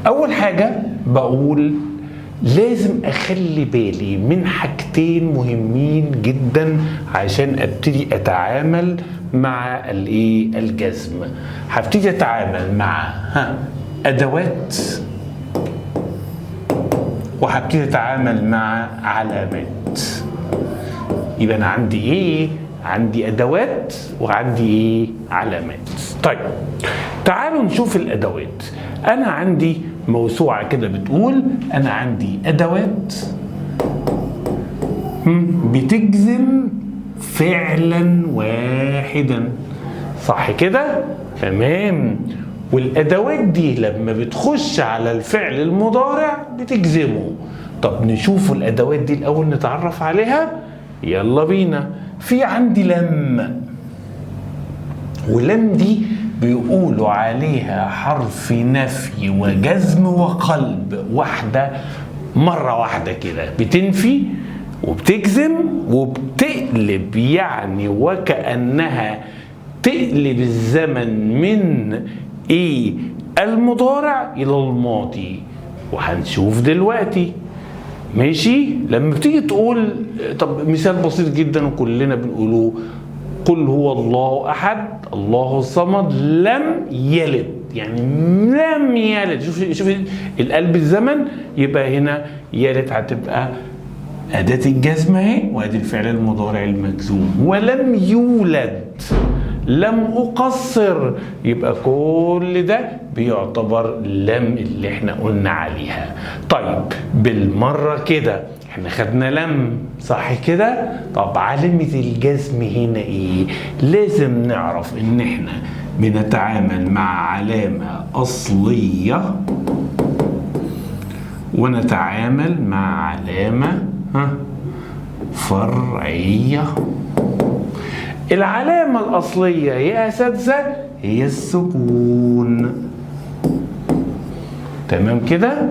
اول حاجه بقول لازم اخلي بالي من حاجتين مهمين جدا عشان ابتدي اتعامل مع الجزم. هبتدي اتعامل مع ادوات، وهبتدي اتعامل مع علامات. يبقى انا عندي عندي ادوات وعندي علامات. طيب تعالوا نشوف الادوات. انا عندي موسوعه كده بتقول انا عندي ادوات بتجزم فعلا واحدا، صح كده؟ تمام. والادوات دي لما بتخش على الفعل المضارع بتجزمه. طب نشوف الادوات دي الاول نتعرف عليها. يلا بينا. في عندي لم، ولم دي بيقولوا عليها حرف نفي وجزم وقلب، واحدة مرة واحدة كده، بتنفي وبتجزم وبتقلب، يعني وكأنها تقلب الزمن من المضارع إلى الماضي، وهنشوف دلوقتي. ماشي. لما بتيجي تقول، طب مثال بسيط جدا وكلنا بنقوله، قل هو الله احد الله الصمد لم يلد، يعني لم يلد. شوف القلب الزمن، يبقى هنا يلد هتبقى اداه الجزم اهي، وادي الفعل المضارع المجزوم. ولم يولد، لم اقصر، يبقى كل ده بيعتبر لم اللي احنا قلنا عليها. طيب بالمره كده احنا خدنا لم، صح كده؟ طب علامة الجزم هنا ايه؟ لازم نعرف ان احنا بنتعامل مع علامة اصلية ونتعامل مع علامة فرعية. العلامة الاصلية يا اساتذة هي السكون. تمام كده؟